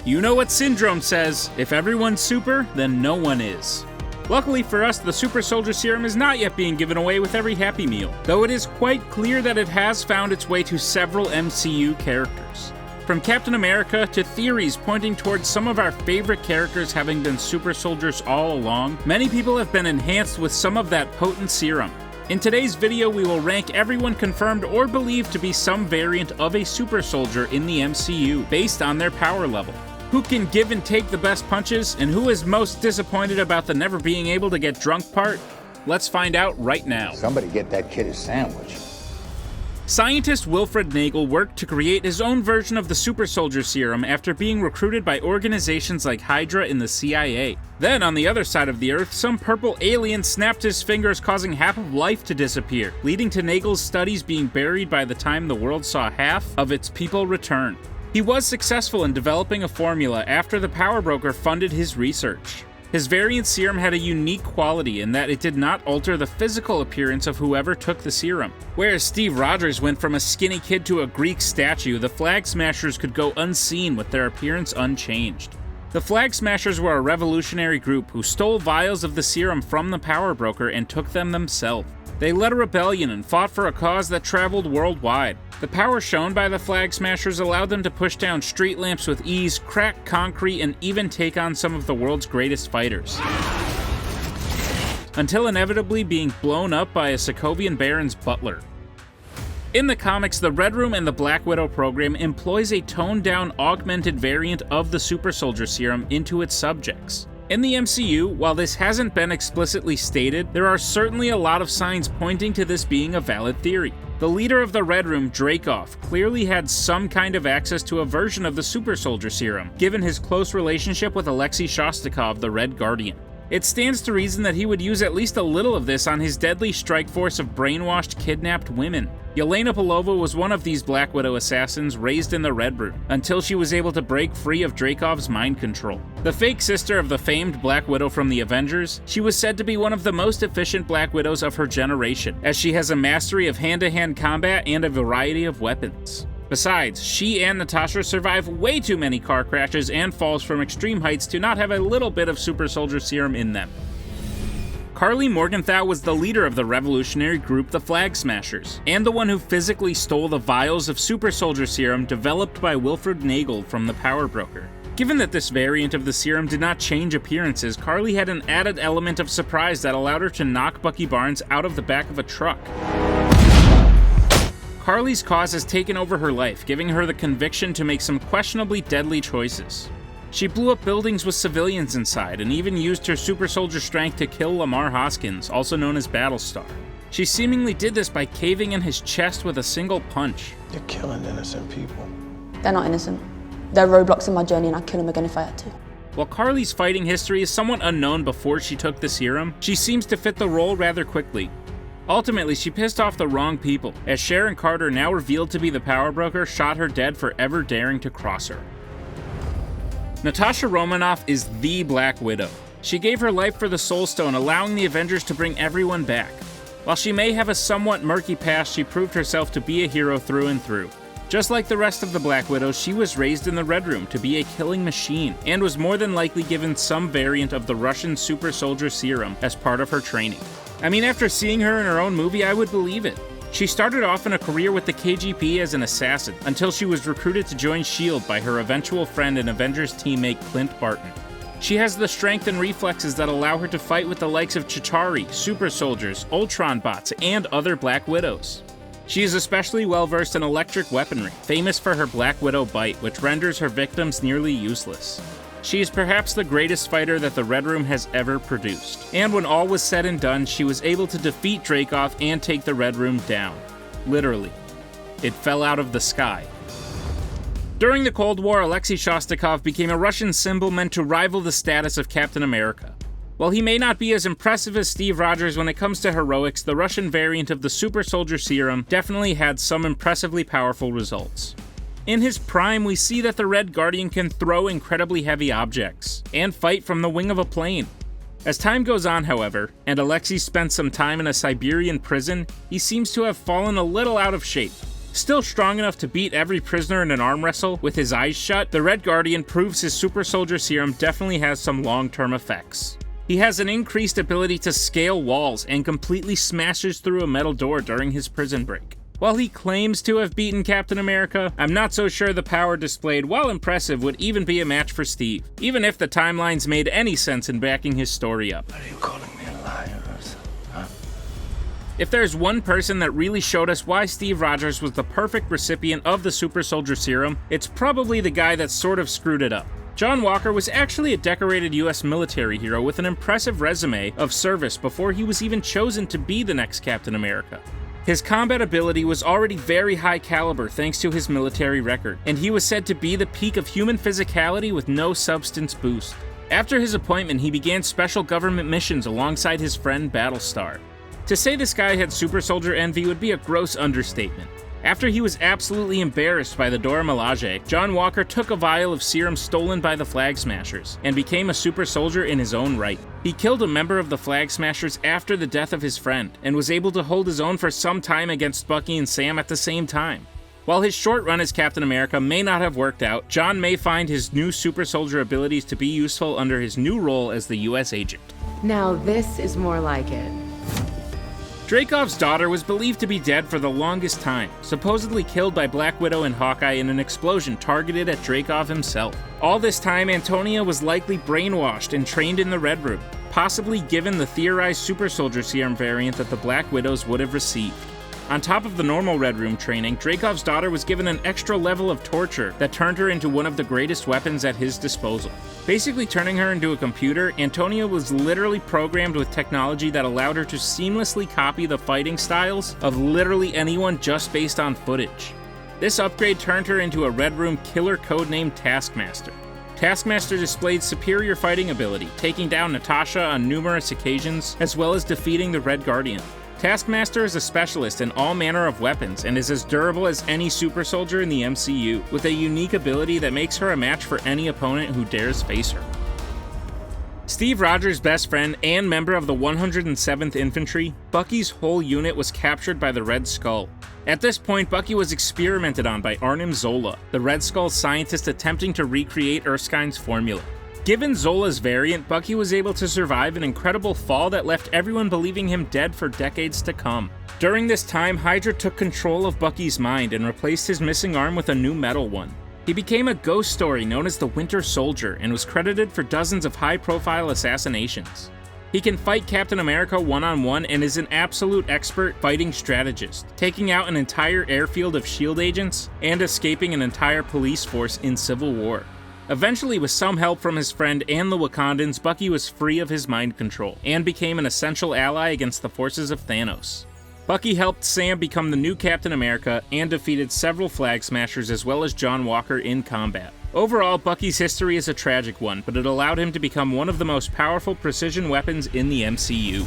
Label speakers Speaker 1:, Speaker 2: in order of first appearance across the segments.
Speaker 1: You know what Syndrome says, if everyone's super, then no one is. Luckily for us, the Super Soldier Serum is not yet being given away with every Happy Meal, though it is quite clear that it has found its way to several MCU characters. From Captain America to theories pointing towards some of our favorite characters having been super soldiers all along, many people have been enhanced with some of that potent serum. In today's video, we will rank everyone confirmed or believed to be some variant of a super soldier in the MCU based on their power level. Who can give and take the best punches, and who is most disappointed about the never being able to get drunk part? Let's find out right now.
Speaker 2: Somebody get that kid a sandwich.
Speaker 1: Scientist Wilfred Nagel worked to create his own version of the Super Soldier Serum after being recruited by organizations like HYDRA and the CIA. Then, on the other side of the Earth, some purple alien snapped his fingers, causing half of life to disappear, leading to Nagel's studies being buried by the time the world saw half of its people return. He was successful in developing a formula after the power broker funded his research. His variant serum had a unique quality in that it did not alter the physical appearance of whoever took the serum. Whereas Steve Rogers went from a skinny kid to a Greek statue, the Flag Smashers could go unseen with their appearance unchanged. The Flag Smashers were a revolutionary group who stole vials of the serum from the power broker and took them themselves. They led a rebellion and fought for a cause that traveled worldwide. The power shown by the Flag Smashers allowed them to push down street lamps with ease, crack concrete, and even take on some of the world's greatest fighters. Until inevitably being blown up by a Sokovian Baron's butler. In the comics, the Red Room and the Black Widow program employs a toned-down, augmented variant of the Super Soldier Serum into its subjects. In the MCU, while this hasn't been explicitly stated, there are certainly a lot of signs pointing to this being a valid theory. The leader of the Red Room, Dreykov, clearly had some kind of access to a version of the Super Soldier Serum, given his close relationship with Alexei Shostakov, the Red Guardian. It stands to reason that he would use at least a little of this on his deadly strike force of brainwashed, kidnapped women. Yelena Belova was one of these Black Widow assassins raised in the Red Room, until she was able to break free of Dreykov's mind control. The fake sister of the famed Black Widow from the Avengers, she was said to be one of the most efficient Black Widows of her generation, as she has a mastery of hand-to-hand combat and a variety of weapons. Besides, she and Natasha survive way too many car crashes and falls from extreme heights to not have a little bit of Super Soldier Serum in them. Karli Morgenthau was the leader of the revolutionary group the Flag Smashers, and the one who physically stole the vials of Super Soldier Serum developed by Wilfred Nagel from the power broker. Given that this variant of the serum did not change appearances, Karli had an added element of surprise that allowed her to knock Bucky Barnes out of the back of a truck. Karli's cause has taken over her life, giving her the conviction to make some questionably deadly choices. She blew up buildings with civilians inside, and even used her super soldier strength to kill Lamar Hoskins, also known as Battlestar. She seemingly did this by caving in his chest with a single punch.
Speaker 3: You're killing innocent people.
Speaker 4: They're not innocent. They're roadblocks in my journey, and I'd kill them again if I had to.
Speaker 1: While Karli's fighting history is somewhat unknown before she took the serum, she seems to fit the role rather quickly. Ultimately, she pissed off the wrong people, as Sharon Carter, now revealed to be the power broker, shot her dead for ever daring to cross her. Natasha Romanoff is the Black Widow. She gave her life for the Soul Stone, allowing the Avengers to bring everyone back. While she may have a somewhat murky past, she proved herself to be a hero through and through. Just like the rest of the Black Widows, she was raised in the Red Room to be a killing machine, and was more than likely given some variant of the Russian Super Soldier Serum as part of her training. I mean, after seeing her in her own movie, I would believe it. She started off in a career with the KGB as an assassin, until she was recruited to join S.H.I.E.L.D. by her eventual friend and Avengers teammate Clint Barton. She has the strength and reflexes that allow her to fight with the likes of Chitauri, Super Soldiers, Ultron bots, and other Black Widows. She is especially well versed in electric weaponry, famous for her Black Widow bite, which renders her victims nearly useless. She is perhaps the greatest fighter that the Red Room has ever produced. And when all was said and done, she was able to defeat Dreykov and take the Red Room down. Literally. It fell out of the sky. During the Cold War, Alexei Shostakov became a Russian symbol meant to rival the status of Captain America. While he may not be as impressive as Steve Rogers when it comes to heroics, the Russian variant of the Super Soldier Serum definitely had some impressively powerful results. In his prime, we see that the Red Guardian can throw incredibly heavy objects, and fight from the wing of a plane. As time goes on, however, and Alexei spent some time in a Siberian prison, he seems to have fallen a little out of shape. Still strong enough to beat every prisoner in an arm wrestle with his eyes shut, the Red Guardian proves his super soldier serum definitely has some long-term effects. He has an increased ability to scale walls and completely smashes through a metal door during his prison break. While he claims to have beaten Captain America, I'm not so sure the power displayed, while impressive, would even be a match for Steve, even if the timelines made any sense in backing his story up.
Speaker 3: Are you calling me a liar or something, huh?
Speaker 1: If there's one person that really showed us why Steve Rogers was the perfect recipient of the super soldier serum, it's probably the guy that sort of screwed it up. John Walker was actually a decorated US military hero with an impressive resume of service before he was even chosen to be the next Captain America. His combat ability was already very high caliber thanks to his military record, and he was said to be the peak of human physicality with no substance boost. After his appointment, he began special government missions alongside his friend Battlestar. To say this guy had super soldier envy would be a gross understatement. After he was absolutely embarrassed by the Dora Milaje, John Walker took a vial of serum stolen by the Flag Smashers and became a super soldier in his own right. He killed a member of the Flag Smashers after the death of his friend and was able to hold his own for some time against Bucky and Sam at the same time. While his short run as Captain America may not have worked out, John may find his new super soldier abilities to be useful under his new role as the US agent.
Speaker 5: Now this is more like it.
Speaker 1: Dreykov's daughter was believed to be dead for the longest time, supposedly killed by Black Widow and Hawkeye in an explosion targeted at Dreykov himself. All this time, Antonia was likely brainwashed and trained in the Red Room, possibly given the theorized super soldier serum variant that the Black Widows would have received. On top of the normal Red Room training, Dreykov's daughter was given an extra level of torture that turned her into one of the greatest weapons at his disposal. Basically turning her into a computer, Antonia was literally programmed with technology that allowed her to seamlessly copy the fighting styles of literally anyone just based on footage. This upgrade turned her into a Red Room killer codenamed Taskmaster. Taskmaster displayed superior fighting ability, taking down Natasha on numerous occasions, as well as defeating the Red Guardian. Taskmaster is a specialist in all manner of weapons and is as durable as any super soldier in the MCU, with a unique ability that makes her a match for any opponent who dares face her. Steve Rogers' best friend and member of the 107th Infantry, Bucky's whole unit was captured by the Red Skull. At this point, Bucky was experimented on by Arnim Zola, the Red Skull's scientist attempting to recreate Erskine's formula. Given Zola's variant, Bucky was able to survive an incredible fall that left everyone believing him dead for decades to come. During this time, HYDRA took control of Bucky's mind and replaced his missing arm with a new metal one. He became a ghost story known as the Winter Soldier and was credited for dozens of high-profile assassinations. He can fight Captain America one-on-one and is an absolute expert fighting strategist, taking out an entire airfield of S.H.I.E.L.D. agents and escaping an entire police force in Civil War. Eventually, with some help from his friend and the Wakandans, Bucky was free of his mind control and became an essential ally against the forces of Thanos. Bucky helped Sam become the new Captain America and defeated several Flag Smashers as well as John Walker in combat. Overall, Bucky's history is a tragic one, but it allowed him to become one of the most powerful precision weapons in the MCU.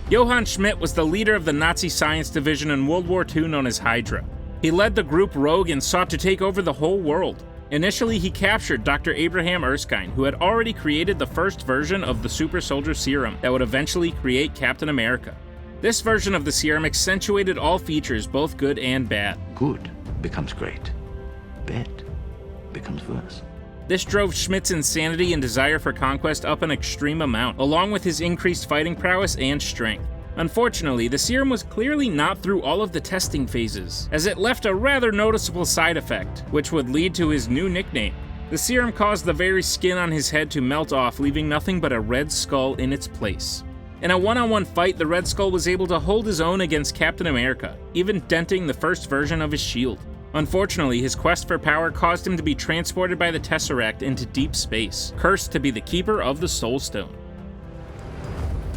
Speaker 1: Johann Schmidt was the leader of the Nazi science division in World War II known as HYDRA. He led the group Rogue and sought to take over the whole world. Initially, he captured Dr. Abraham Erskine, who had already created the first version of the super soldier serum that would eventually create Captain America. This version of the serum accentuated all features, both good and bad.
Speaker 2: Good becomes great. Bad becomes worse.
Speaker 1: This drove Schmidt's insanity and desire for conquest up an extreme amount, along with his increased fighting prowess and strength. Unfortunately, the serum was clearly not through all of the testing phases, as it left a rather noticeable side effect, which would lead to his new nickname. The serum caused the very skin on his head to melt off, leaving nothing but a red skull in its place. In a one-on-one fight, the Red Skull was able to hold his own against Captain America, even denting the first version of his shield. Unfortunately, his quest for power caused him to be transported by the Tesseract into deep space, cursed to be the keeper of the Soul Stone.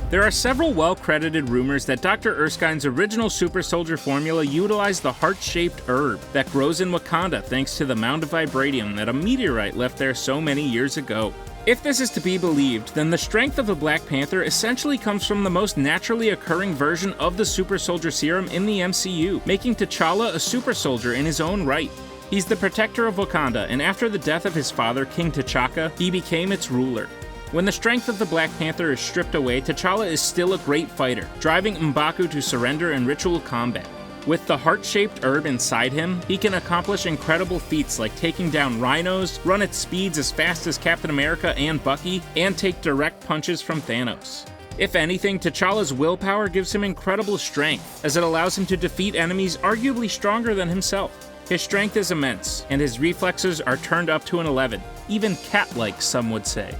Speaker 1: There are several well-credited rumors that Dr. Erskine's original super soldier formula utilized the heart-shaped herb that grows in Wakanda thanks to the mound of vibranium that a meteorite left there so many years ago. If this is to be believed, then the strength of the Black Panther essentially comes from the most naturally occurring version of the super soldier serum in the MCU, making T'Challa a super soldier in his own right. He's the protector of Wakanda, and after the death of his father, King T'Chaka, he became its ruler. When the strength of the Black Panther is stripped away, T'Challa is still a great fighter, driving M'Baku to surrender in ritual combat. With the heart-shaped herb inside him, he can accomplish incredible feats like taking down rhinos, run at speeds as fast as Captain America and Bucky, and take direct punches from Thanos. If anything, T'Challa's willpower gives him incredible strength, as it allows him to defeat enemies arguably stronger than himself. His strength is immense, and his reflexes are turned up to an 11, even cat-like, some would say.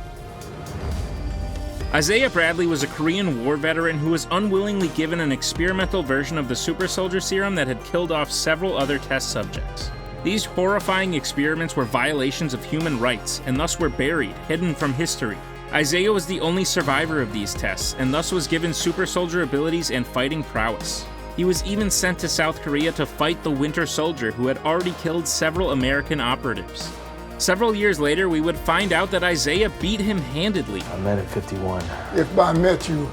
Speaker 1: Isaiah Bradley was a Korean War veteran who was unwillingly given an experimental version of the super soldier serum that had killed off several other test subjects. These horrifying experiments were violations of human rights, and thus were buried, hidden from history. Isaiah was the only survivor of these tests, and thus was given super soldier abilities and fighting prowess. He was even sent to South Korea to fight the Winter Soldier, who had already killed several American operatives. Several years later, we would find out that Isaiah beat him handedly.
Speaker 3: I met at 51.
Speaker 6: If by met you,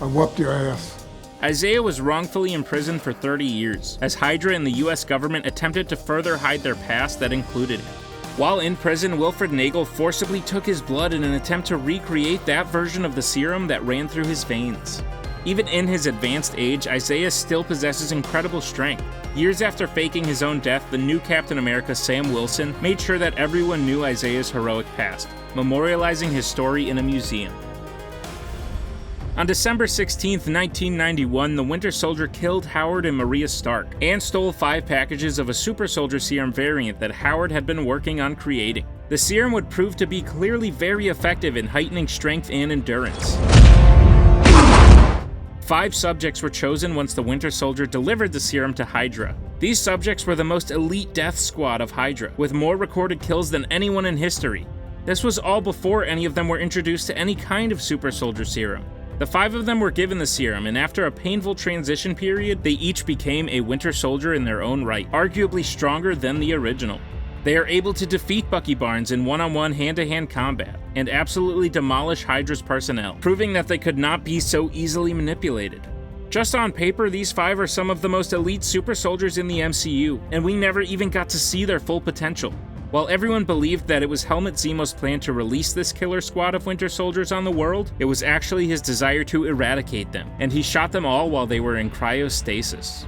Speaker 6: I whooped your ass.
Speaker 1: Isaiah was wrongfully imprisoned for 30 years, as HYDRA and the US government attempted to further hide their past that included him. While in prison, Wilfred Nagel forcibly took his blood in an attempt to recreate that version of the serum that ran through his veins. Even in his advanced age, Isaiah still possesses incredible strength. Years after faking his own death, the new Captain America, Sam Wilson, made sure that everyone knew Isaiah's heroic past, memorializing his story in a museum. On December 16, 1991, the Winter Soldier killed Howard and Maria Stark, and stole 5 packages of a super soldier serum variant that Howard had been working on creating. The serum would prove to be clearly very effective in heightening strength and endurance. 5 subjects were chosen once the Winter Soldier delivered the serum to HYDRA. These subjects were the most elite death squad of HYDRA, with more recorded kills than anyone in history. This was all before any of them were introduced to any kind of super soldier serum. The 5 of them were given the serum, and after a painful transition period, they each became a Winter Soldier in their own right, arguably stronger than the original. They are able to defeat Bucky Barnes in one-on-one hand-to-hand combat, and absolutely demolish HYDRA's personnel, proving that they could not be so easily manipulated. Just on paper, these 5 are some of the most elite super soldiers in the MCU, and we never even got to see their full potential. While everyone believed that it was Helmut Zemo's plan to release this killer squad of Winter Soldiers on the world, it was actually his desire to eradicate them, and he shot them all while they were in cryostasis.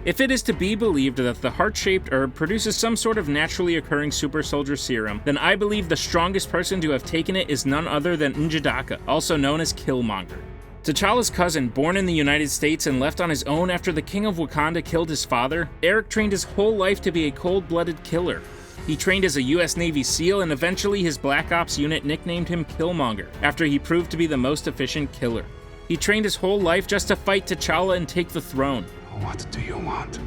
Speaker 1: If it is to be believed that the heart-shaped herb produces some sort of naturally occurring super soldier serum, then I believe the strongest person to have taken it is none other than N'Jadaka, also known as Killmonger. T'Challa's cousin, born in the United States and left on his own after the King of Wakanda killed his father, Eric trained his whole life to be a cold-blooded killer. He trained as a US Navy SEAL, and eventually his Black Ops unit nicknamed him Killmonger, after he proved to be the most efficient killer. He trained his whole life just to fight T'Challa and take the throne.
Speaker 3: What do you want?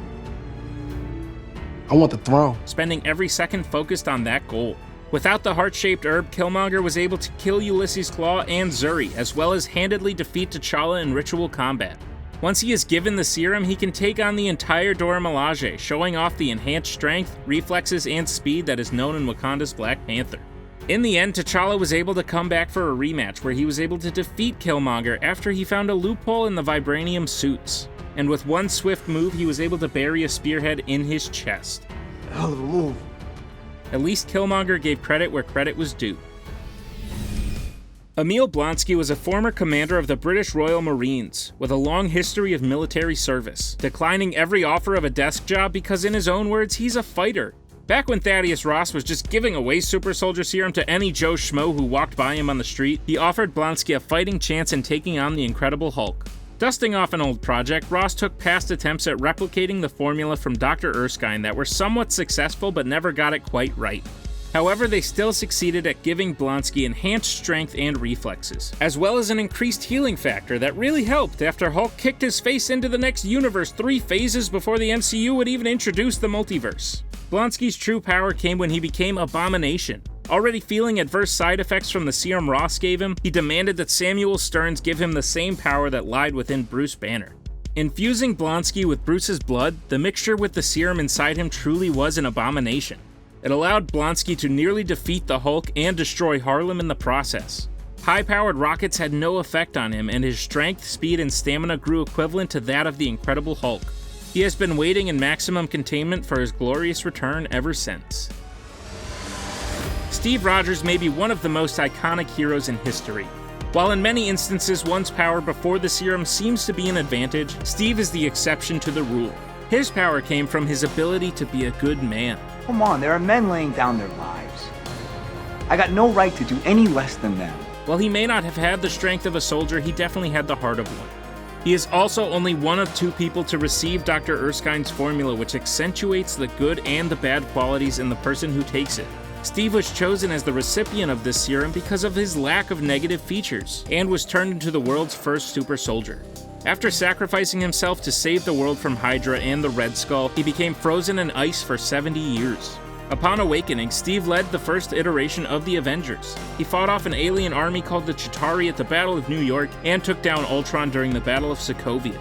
Speaker 3: I want the throne.
Speaker 1: Spending every second focused on that goal. Without the heart-shaped herb, Killmonger was able to kill Ulysses Klaue and Zuri, as well as handedly defeat T'Challa in ritual combat. Once he is given the serum, he can take on the entire Dora Milaje, showing off the enhanced strength, reflexes, and speed that is known in Wakanda's Black Panther. In the end, T'Challa was able to come back for a rematch where he was able to defeat Killmonger after he found a loophole in the vibranium suits. And with one swift move, he was able to bury a spearhead in his chest.
Speaker 6: Hell of a move.
Speaker 1: At least Killmonger gave credit where credit was due. Emil Blonsky was a former commander of the British Royal Marines, with a long history of military service, declining every offer of a desk job because, in his own words, he's a fighter. Back when Thaddeus Ross was just giving away super soldier serum to any Joe Schmo who walked by him on the street, he offered Blonsky a fighting chance in taking on the Incredible Hulk. Dusting off an old project, Ross took past attempts at replicating the formula from Dr. Erskine that were somewhat successful but never got it quite right. However, they still succeeded at giving Blonsky enhanced strength and reflexes, as well as an increased healing factor that really helped after Hulk kicked his face into the next universe 3 phases before the MCU would even introduce the multiverse. Blonsky's true power came when he became Abomination. Already feeling adverse side effects from the serum Ross gave him, he demanded that Samuel Stearns give him the same power that lied within Bruce Banner. Infusing Blonsky with Bruce's blood, the mixture with the serum inside him truly was an abomination. It allowed Blonsky to nearly defeat the Hulk and destroy Harlem in the process. High-powered rockets had no effect on him, and his strength, speed, and stamina grew equivalent to that of the Incredible Hulk. He has been waiting in maximum containment for his glorious return ever since. Steve Rogers may be one of the most iconic heroes in history. While in many instances one's power before the serum seems to be an advantage, Steve is the exception to the rule. His power came from his ability to be a good man.
Speaker 7: Come on, there are men laying down their lives. I got no right to do any less than them.
Speaker 1: While he may not have had the strength of a soldier, he definitely had the heart of one. He is also only one of 2 people to receive Dr. Erskine's formula, which accentuates the good and the bad qualities in the person who takes it. Steve was chosen as the recipient of this serum because of his lack of negative features, and was turned into the world's first super soldier. After sacrificing himself to save the world from HYDRA and the Red Skull, he became frozen in ice for 70 years. Upon awakening, Steve led the first iteration of the Avengers. He fought off an alien army called the Chitauri at the Battle of New York, and took down Ultron during the Battle of Sokovia.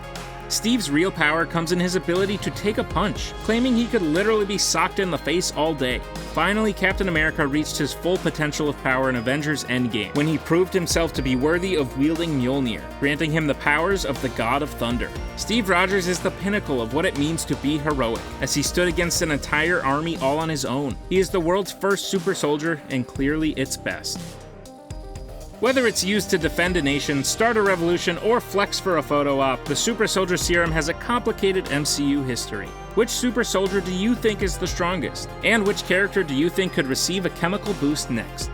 Speaker 1: Steve's real power comes in his ability to take a punch, claiming he could literally be socked in the face all day. Finally, Captain America reached his full potential of power in Avengers Endgame, when he proved himself to be worthy of wielding Mjolnir, granting him the powers of the God of Thunder. Steve Rogers is the pinnacle of what it means to be heroic, as he stood against an entire army all on his own. He is the world's first super soldier, and clearly its best. Whether it's used to defend a nation, start a revolution, or flex for a photo op, the Super Soldier Serum has a complicated MCU history. Which super soldier do you think is the strongest? And which character do you think could receive a chemical boost next?